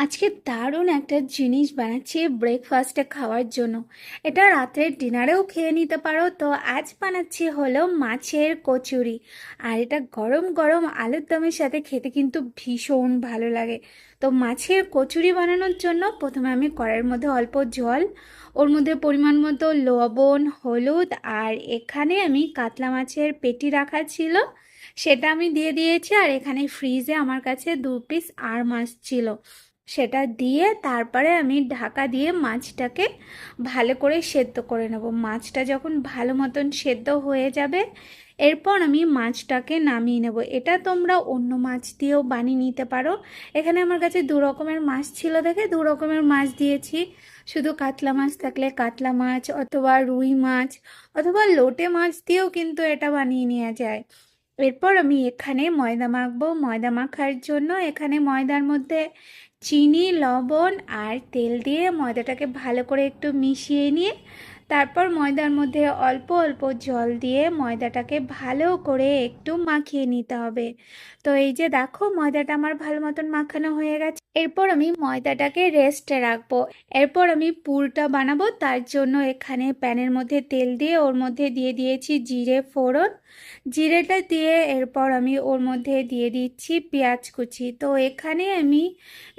আজকে দারুণ একটা জিনিস বানাচ্ছি ব্রেকফাস্টে খাওয়ার জন্য। এটা রাত্রের ডিনারেও খেয়ে নিতে পারো। তো আজ বানাচ্ছি হলো মাছের কচুরি। আর এটা গরম গরম আলুর দমের সাথে খেতে কিন্তু ভীষণ ভালো লাগে। তো মাছের কচুরি বানানোর জন্য প্রথমে আমি কড়াইয়ের মধ্যে অল্প জল, ওর মধ্যে পরিমাণ মতো লবণ, হলুদ, আর এখানে আমি কাতলা মাছের পেটি রাখা ছিল, সেটা আমি দিয়ে দিয়েছি। আর এখানে ফ্রিজে আমার কাছে 2 পিস আর মাছ ছিল, সেটা দিয়ে তারপরে আমি ঢাকা দিয়ে মাছটাকে ভালো করে সেদ্ধ করে নেব। মাছটা যখন ভালো মতন সেদ্ধ হয়ে যাবে, এরপর আমি মাছটাকে নামিয়ে নেব। এটা তোমরা অন্য মাছ দিয়েও বানিয়ে নিতে পারো। এখানে আমার কাছে 2 রকমের মাছ ছিল দেখে 2 রকমের মাছ দিয়েছি। শুধু কাতলা মাছ থাকলে কাতলা মাছ, অথবা রুই মাছ, অথবা লোটে মাছ দিয়েও কিন্তু এটা বানিয়ে নেওয়া যায়। এরপর আমি এখানে ময়দা মাখবো। ময়দা মাখার জন্য এখানে ময়দার মধ্যে চিনি, লবণ আর তেল দিয়ে ময়দাটাকে ভালো করে একটু মিশিয়ে নিয়ে তারপর ময়দার মধ্যে অল্প অল্প জল দিয়ে ময়দাটাকে ভালো করে একটু মাখিয়ে নিতে হবে। তো এই যে দেখো, ময়দাটা আমার ভালো মতন মাখানো হয়ে গেছে। এরপর আমি ময়দাটাকে রেস্টে রাখবো। এরপর আমি পুরটা বানাবো। তার জন্য এখানে প্যানের মধ্যে তেল দিয়ে ওর মধ্যে দিয়ে দিয়েছি জিরে ফোড়ন। জিরেটা দিয়ে এরপর আমি ওর মধ্যে দিয়ে দিচ্ছি পেঁয়াজ কুচি। তো এখানে আমি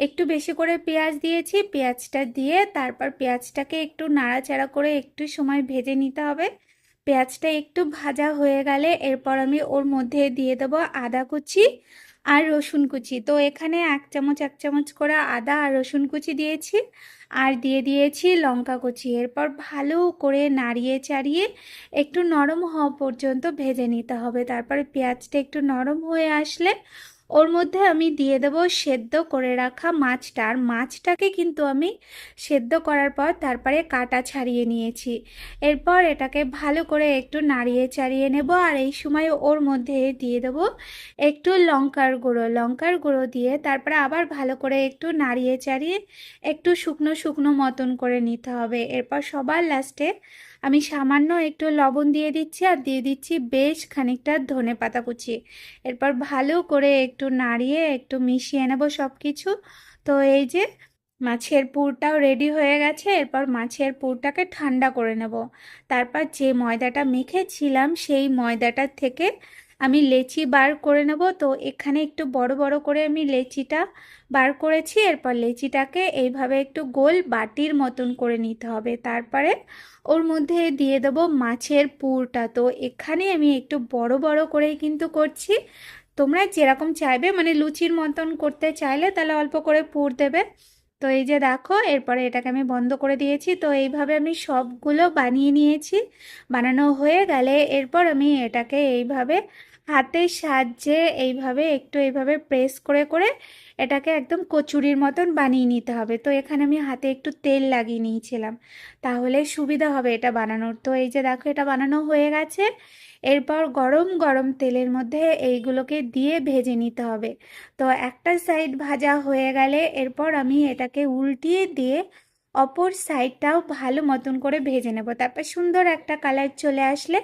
একটু বেশি করে পেঁয়াজ দিয়েছি। পেঁয়াজটা দিয়ে তারপর পেঁয়াজটাকে একটু নাড়াচাড়া করে একটু সময় ভেজে নিতে হবে। পেঁয়াজটা একটু ভাজা হয়ে গেলে এরপর আমি ওর মধ্যে দিয়ে দেবো আদা কুচি আর রসুন কুচি। তো এখানে 1 চামচ করে আদা আর রসুন কুচি দিয়েছি, আর দিয়ে দিয়েছি লঙ্কা কুচি। এরপর ভালো করে নাড়িয়ে চাড়িয়ে একটু নরম হওয়া পর্যন্ত ভেজে নিতে হবে। তারপরে পেঁয়াজটা একটু নরম হয়ে আসলে ওর মধ্যে আমি দিয়ে দেব সেদ্ধ করে রাখা মাছটা। আর মাছটাকে কিন্তু আমি সেদ্ধ করার পর তারপরে কাটা ছাড়িয়ে নিয়েছি। এরপর এটাকে ভালো করে একটু নাড়িয়ে চাড়িয়ে নেব। আর এই সময় ওর মধ্যে দিয়ে দেব একটু লঙ্কার গুঁড়ো দিয়ে তারপরে আবার ভালো করে একটু নাড়িয়ে চাড়িয়ে একটু শুকনো শুকনো মতন করে নিতে হবে। এরপর সবার লাস্টে আমি সামান্য একটু লবণ দিয়ে দিচ্ছি, আর দিয়ে দিচ্ছি বেশ খানিকটা ধনেপাতা কুচি। এরপর ভালো করে একটু নাড়িয়ে একটু মিশিয়ে নেব সব কিছু। তো এই যে মাছের পুরটাও রেডি হয়ে গেছে। এরপর মাছের পুরটাকে ঠান্ডা করে নেব। তারপর যে ময়দাটা মেখেছিলাম সেই ময়দাটার থেকে আমি লেচি বার করে নেব। তো এখানে একটু বড় বড় করে আমি লেচিটা বার করেছি। এরপর লেচিটাকে এইভাবে একটু গোল বাটির মতন করে নিতে হবে। তারপরে ওর মধ্যে দিয়ে দেব মাছের পুরটা। তো এখানে আমি একটু বড় বড় করেই কিন্তু করছি। তোমরা যেরকম চাইবে, মানে লুচির মতন করতে চাইলে তাহলে অল্প করে পুর দেবে। তো এই যে দেখো, এরপরে এটাকে আমি বন্ধ করে দিয়েছি। তো এইভাবে আমি সবগুলো বানিয়ে নিয়েছি। বানানো হয়ে গেলে এরপর আমি এটাকে এইভাবে হাতের সাহায্যে এইভাবে প্রেস করে করে এটাকে একদম কচুরির মতন বানিয়ে নিতে হবে। তো এখানে আমি হাতে একটু তেল লাগিয়ে নিয়েছিলাম, তাহলে সুবিধা হবে এটা বানানোর। তো এই যে দেখো, এটা বানানো হয়ে গেছে। এরপর গরম গরম তেলের মধ্যে এইগুলোকে দিয়ে ভেজে নিতে হবে। তো একটা সাইড ভাজা হয়ে গেলে এরপর আমি এটাকে উল্টিয়ে দিয়ে অপর সাইডটাও ভালো মতন করে ভেজে নেব। তারপর সুন্দর একটা কালার চলে আসলে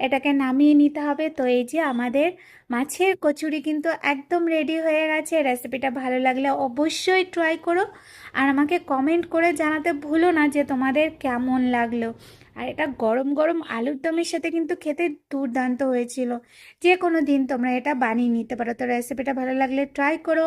এটাকে নামিয়ে নিতে হবে। তো এই যে আমাদের মাছের কচুরি কিন্তু একদম রেডি হয়ে গেছে। রেসিপিটা ভালো লাগলে অবশ্যই ট্রাই করো, আর আমাকে কমেন্ট করে জানাতে ভুলো না যে তোমাদের কেমন লাগলো। আর এটা গরম গরম আলুর দমের সাথে কিন্তু খেতে দুর্দান্ত হয়েছিল। যে কোনো দিন তোমরা এটা বানিয়ে নিতে পারো। তো রেসিপিটা ভালো লাগলে ট্রাই করো।